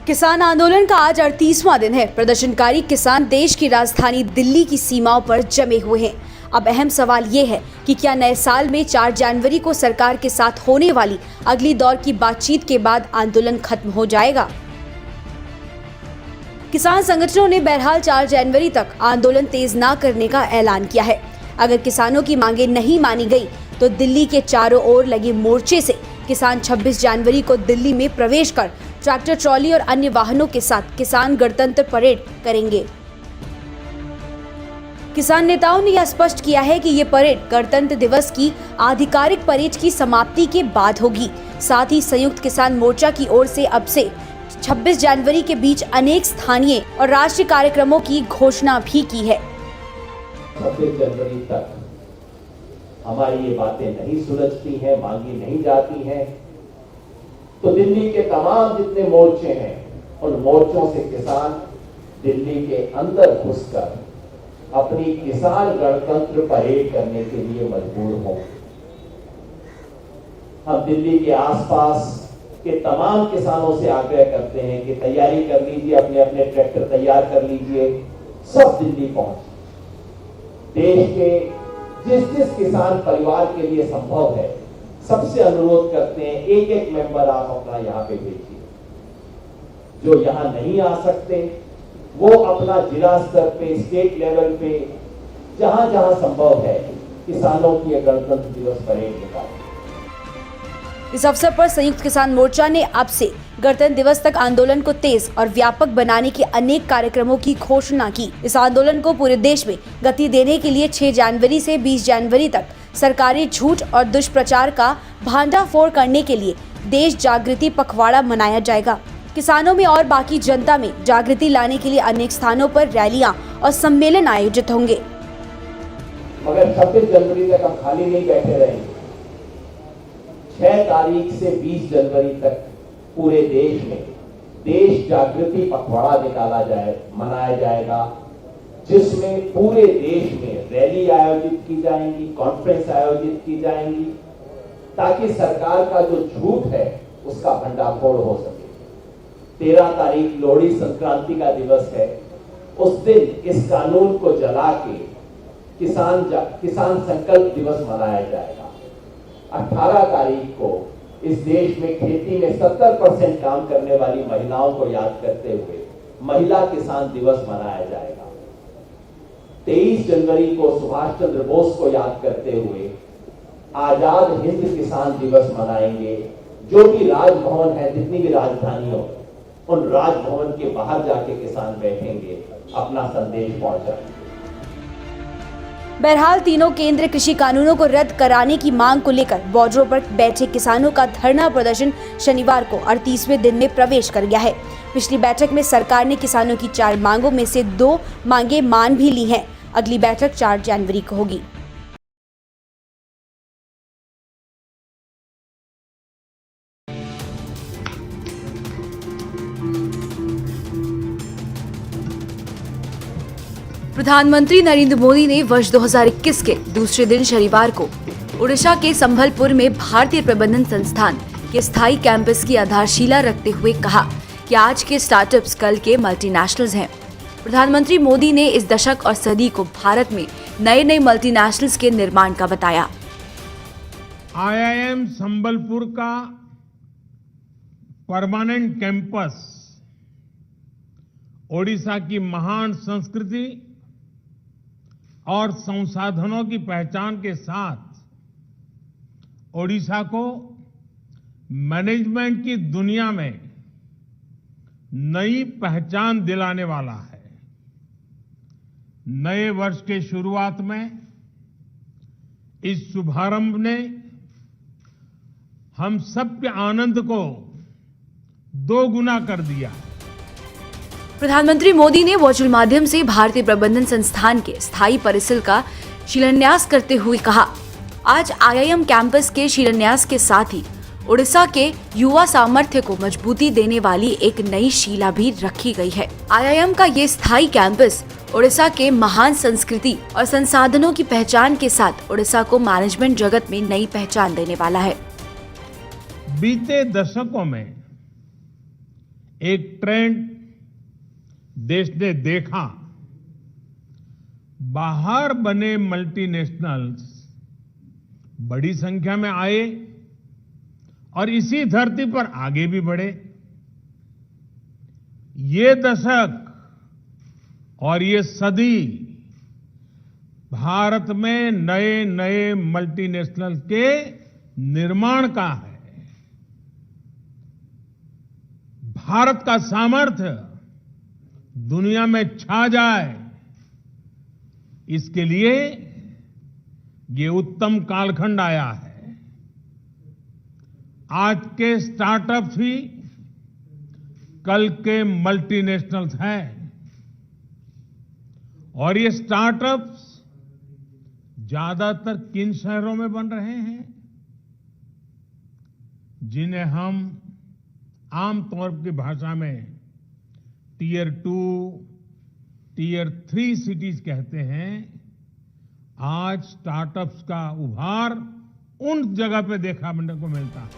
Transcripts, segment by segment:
किसान आंदोलन का आज 38वां दिन है। प्रदर्शनकारी किसान देश की राजधानी दिल्ली की सीमाओं पर जमे हुए हैं। अब अहम सवाल ये है कि क्या नए साल में 4 जनवरी को सरकार के साथ होने वाली अगली दौर की बातचीत के बाद आंदोलन खत्म हो जाएगा। किसान संगठनों ने बहरहाल 4 जनवरी तक आंदोलन तेज न करने का ऐलान किया है। अगर किसानों की मांगे नहीं मानी गई तो दिल्ली के चारों ओर लगे मोर्चे से किसान 26 जनवरी को दिल्ली में प्रवेश कर ट्रैक्टर, ट्रॉली और अन्य वाहनों के साथ किसान गणतंत्र परेड करेंगे। किसान नेताओं ने यह स्पष्ट किया है कि ये परेड गणतंत्र दिवस की आधिकारिक परेड की समाप्ति के बाद होगी। साथ ही संयुक्त किसान मोर्चा की ओर से अब से 26 जनवरी के बीच अनेक स्थानीय और राष्ट्रीय कार्यक्रमों की घोषणा भी की है। 26 जनवरी तक हमारी ये बातें नहीं सुलझती हैं, मांगी नहीं जाती हैं, तो दिल्ली के तमाम जितने मोर्चे हैं उन मोर्चों से किसान दिल्ली के अंदर घुसकर अपनी किसान गणतंत्र परेड करने के लिए मजबूर हों। हम दिल्ली के आसपास के तमाम किसानों से आग्रह करते हैं कि तैयारी कर लीजिए, अपने अपने ट्रैक्टर तैयार कर लीजिए, सब दिल्ली पहुंचे। देश के जिस किसान परिवार के लिए संभव है सबसे अनुरोध करते हैं, एक एक मेंबर आप अपना यहाँ पे भेजिए। जो यहाँ नहीं आ सकते वो अपना जिला स्तर पे, स्टेट लेवल पे, जहां जहां संभव है किसानों की गणतंत्र दिवस परेड निकालें। इस अवसर पर संयुक्त किसान मोर्चा ने अब से गणतंत्र दिवस तक आंदोलन को तेज और व्यापक बनाने के अनेक कार्यक्रमों की घोषणा की। इस आंदोलन को पूरे देश में गति देने के लिए 6 जनवरी से 20 जनवरी तक सरकारी झूठ और दुष्प्रचार का भांडाफोड़ करने के लिए देश जागृति पखवाड़ा मनाया जाएगा। किसानों में और बाकी जनता में जागृति लाने के लिए अनेक स्थानों पर रैलियां और सम्मेलन आयोजित होंगे। मगर 26 जनवरी तक हम खाली नहीं बैठे रहेंगे। 6 तारीख से 20 जनवरी तक पूरे देश में देश जागृति पखवाड़ा मनाया जाएगा, जिसमें पूरे देश में रैली आयोजित की जाएंगी, कॉन्फ्रेंस आयोजित की जाएंगी, ताकि सरकार का जो झूठ है उसका भंडाफोड़ हो सके। 13 तारीख लोहड़ी संक्रांति का दिवस है। उस दिन इस कानून को जला के किसान संकल्प दिवस मनाया जाएगा। 18 तारीख को इस देश में खेती में 70% काम करने वाली महिलाओं को याद करते हुए महिला किसान दिवस मनाया जाएगा। 23 जनवरी को सुभाष चंद्र बोस को याद करते हुए आजाद हिंद किसान दिवस मनाएंगे। जो भी राजभवन है, जितनी भी राजधानियों, उन राजभवन के बाहर जाके किसान बैठेंगे, अपना संदेश पहुंचाएंगे। बहरहाल तीनों केंद्रीय कृषि कानूनों को रद्द कराने की मांग को लेकर बॉर्डरों पर बैठे किसानों का धरना प्रदर्शन शनिवार को 38वें दिन में प्रवेश कर गया है। पिछली बैठक में सरकार ने किसानों की 4 मांगों में से 2 मांगे मान भी ली हैं। अगली बैठक 4 जनवरी को होगी। प्रधानमंत्री नरेंद्र मोदी ने वर्ष 2021 के दूसरे दिन शनिवार को ओडिशा के संबलपुर में भारतीय प्रबंधन संस्थान के स्थायी कैंपस की आधारशिला रखते हुए कहा कि आज के स्टार्टअप्स कल के मल्टीनेशनल्स हैं। प्रधानमंत्री मोदी ने इस दशक और सदी को भारत में नए मल्टीनेशनल्स के निर्माण का बताया। IIM संबलपुर का परमानेंट कैंपस ओडिशा की महान संस्कृति और संसाधनों की पहचान के साथ ओडिशा को मैनेजमेंट की दुनिया में नई पहचान दिलाने वाला है। नए वर्ष के शुरुआत में इस शुभारंभ ने हम सबके आनंद को 2 गुना कर दिया। प्रधानमंत्री मोदी ने वर्चुअल माध्यम से भारतीय प्रबंधन संस्थान के स्थायी परिसर का शिलान्यास करते हुए कहा, आज IIM कैंपस के शिलान्यास के साथ ही ओडिशा के युवा सामर्थ्य को मजबूती देने वाली एक नई शिला भी रखी गई है। IIM का ये स्थायी कैंपस ओडिशा के महान संस्कृति और संसाधनों की पहचान के साथ ओडिशा को मैनेजमेंट जगत में नई पहचान देने वाला है। बीते दशकों में एक ट्रेंड देश ने देखा, बाहर बने मल्टीनेशनल्स बड़ी संख्या में आए और इसी धरती पर आगे भी बढ़े। ये दशक और ये सदी भारत में नए नए मल्टीनेशनल के निर्माण का है। भारत का सामर्थ्य दुनिया में छा जाए, इसके लिए ये उत्तम कालखंड आया है। आज के स्टार्टअप्स ही कल के मल्टीनेशनल्स हैं और ये स्टार्टअप्स ज्यादातर किन शहरों में बन रहे हैं, जिन्हें हम आमतौर की भाषा में टियर 2, टियर 3 सिटीज कहते हैं। आज स्टार्टअप्स का उभार उन जगह पे देखा को मिलता है।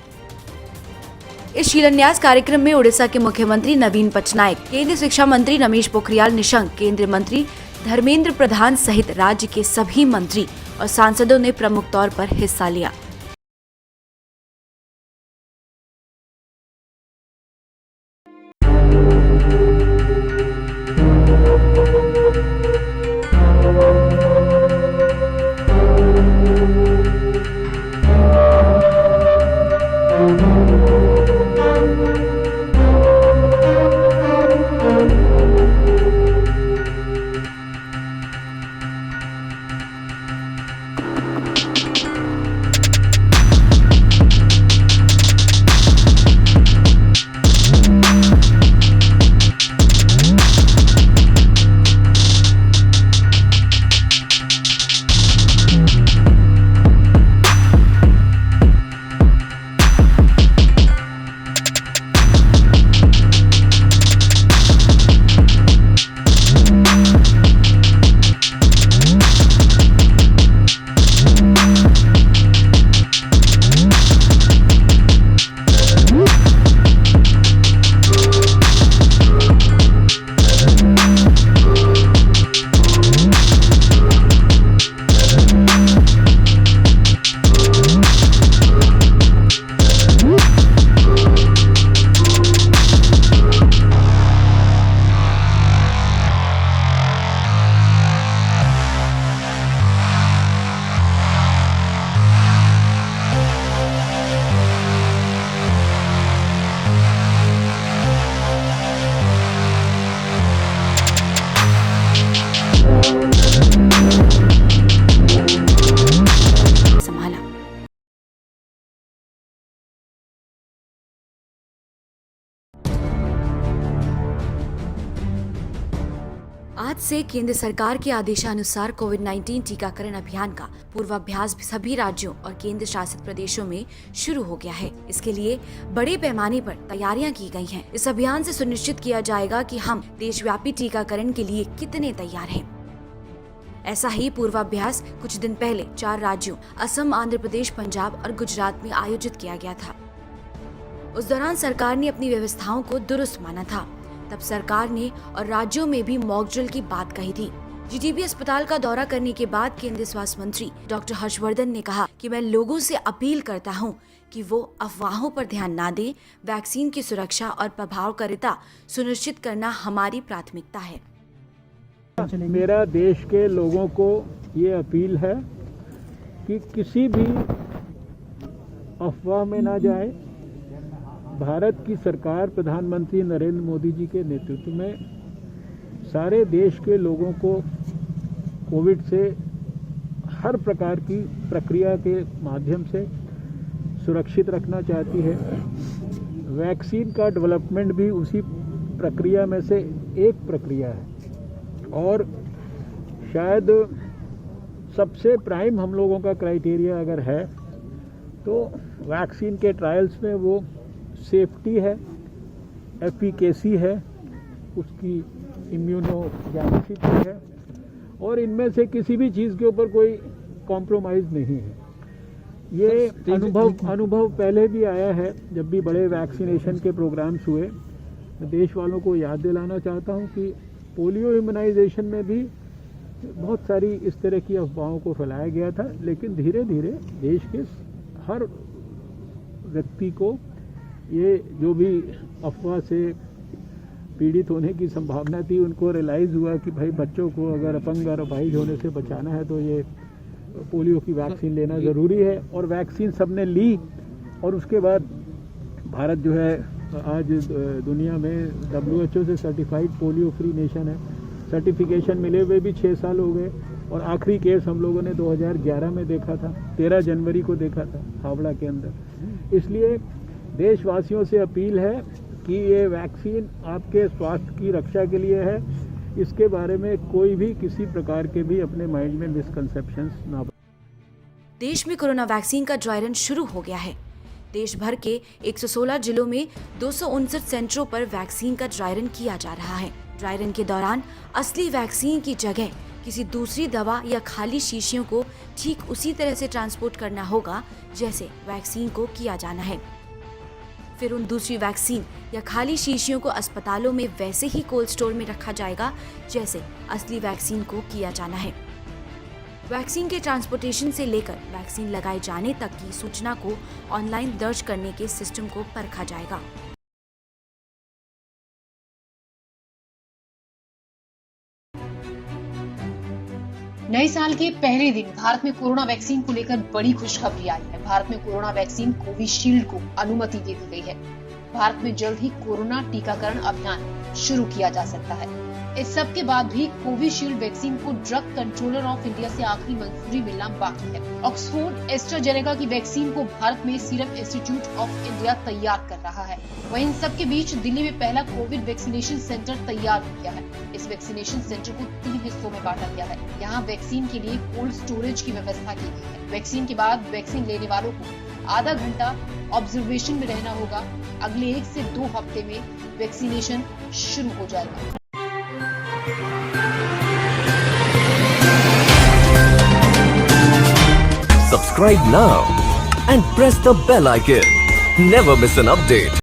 इस शिलान्यास कार्यक्रम में उड़ीसा के मुख्यमंत्री नवीन पटनायक, केंद्रीय शिक्षा मंत्री रमेश पोखरियाल निशंक, केंद्रीय मंत्री धर्मेंद्र प्रधान सहित राज्य के सभी मंत्री और सांसदों ने प्रमुख तौर पर हिस्सा लिया। आज से केंद्र सरकार के आदेशानुसार कोविड-19 टीकाकरण अभियान का पूर्वाभ्यास सभी राज्यों और केंद्र शासित प्रदेशों में शुरू हो गया है। इसके लिए बड़े पैमाने पर तैयारियां की गई हैं। इस अभियान से सुनिश्चित किया जाएगा कि हम देशव्यापी टीकाकरण के लिए कितने तैयार हैं। ऐसा ही पूर्वाभ्यास कुछ दिन पहले 4 राज्यों असम, आंध्र प्रदेश, पंजाब और गुजरात में आयोजित किया गया था। उस दौरान सरकार ने अपनी व्यवस्थाओं को दुरुस्त माना था। तब सरकार ने और राज्यों में भी मॉक ड्रिल की बात कही थी। जीटीबी अस्पताल का दौरा करने के बाद केंद्रीय स्वास्थ्य मंत्री डॉक्टर हर्षवर्धन ने कहा कि मैं लोगों से अपील करता हूं कि वो अफवाहों पर ध्यान ना दें। वैक्सीन की सुरक्षा और प्रभावकारिता सुनिश्चित करना हमारी प्राथमिकता है। मेरा देश के लोगों को ये अपील है कि किसी भी अफवाह में ना जाए। भारत की सरकार प्रधानमंत्री नरेंद्र मोदी जी के नेतृत्व में सारे देश के लोगों को कोविड से हर प्रकार की प्रक्रिया के माध्यम से सुरक्षित रखना चाहती है। वैक्सीन का डेवलपमेंट भी उसी प्रक्रिया में से एक प्रक्रिया है और शायद सबसे प्राइम हम लोगों का क्राइटेरिया अगर है तो वैक्सीन के ट्रायल्स में वो सेफ्टी है, एफिकेसी है, उसकी इम्यूनोजेनिसिटी है और इनमें से किसी भी चीज़ के ऊपर कोई कॉम्प्रोमाइज़ नहीं है। ये अनुभव पहले भी आया है। जब भी बड़े वैक्सीनेशन के प्रोग्राम्स हुए मैं देश वालों को याद दिलाना चाहता हूं कि पोलियो इम्यूनाइजेशन में भी बहुत सारी इस तरह की अफवाहों को फैलाया गया था, लेकिन धीरे धीरे देश के हर व्यक्ति को ये जो भी अफवाह से पीड़ित होने की संभावना थी, उनको रियलाइज़ हुआ कि भाई बच्चों को अगर अपंग और अपाहिज होने से बचाना है तो ये पोलियो की वैक्सीन लेना ज़रूरी है। और वैक्सीन सबने ली और उसके बाद भारत जो है आज दुनिया में WHO से सर्टिफाइड पोलियो फ्री नेशन है। सर्टिफिकेशन मिले हुए भी 6 साल हो गए और आखिरी केस हम लोगों ने 2011 में देखा था, 13 जनवरी को देखा था हावड़ा के अंदर। इसलिए देशवासियों से अपील है कि ये वैक्सीन आपके स्वास्थ्य की रक्षा के लिए है। इसके बारे में कोई भी किसी प्रकार के भी अपने माइंड में मिसकंसेप्शंस ना। देश में कोरोना वैक्सीन का ड्राई रन शुरू हो गया है। देश भर के 116 जिलों में 259 सेंटरों पर वैक्सीन का ड्राई रन किया जा रहा है। ड्राई रन के दौरान असली वैक्सीन की जगह किसी दूसरी दवा या खाली शीशियों को ठीक उसी तरह से ट्रांसपोर्ट करना होगा जैसे वैक्सीन को किया जाना है। फिर उन दूसरी वैक्सीन या खाली शीशियों को अस्पतालों में वैसे ही कोल्ड स्टोर में रखा जाएगा जैसे असली वैक्सीन को किया जाना है। वैक्सीन के ट्रांसपोर्टेशन से लेकर वैक्सीन लगाए जाने तक की सूचना को ऑनलाइन दर्ज करने के सिस्टम को परखा जाएगा। नए साल के पहले दिन भारत में कोरोना वैक्सीन को लेकर बड़ी खुशखबरी आई है। भारत में कोरोना वैक्सीन कोविशील्ड को अनुमति दे दी गई है। भारत में जल्द ही कोरोना टीकाकरण अभियान शुरू किया जा सकता है। इस सब के बाद भी कोविशील्ड वैक्सीन को ड्रग कंट्रोलर ऑफ इंडिया से आखिरी मंजूरी मिलना बाकी है। ऑक्सफोर्ड एस्ट्राजेनेका की वैक्सीन को भारत में सीरम इंस्टीट्यूट ऑफ इंडिया तैयार कर रहा है। वहीं इन सब के बीच दिल्ली में पहला कोविड वैक्सीनेशन सेंटर तैयार हो गया है। इस वैक्सीनेशन सेंटर को 3 हिस्सों में बांटा गया है। यहाँ वैक्सीन के लिए कोल्ड स्टोरेज की व्यवस्था की गई है। वैक्सीन के बाद वैक्सीन लेने वालों को आधा घंटा ऑब्जर्वेशन में रहना होगा। अगले 1 से 2 हफ्ते में वैक्सीनेशन शुरू हो जाएगा। Subscribe now and press the bell icon. Never miss an update.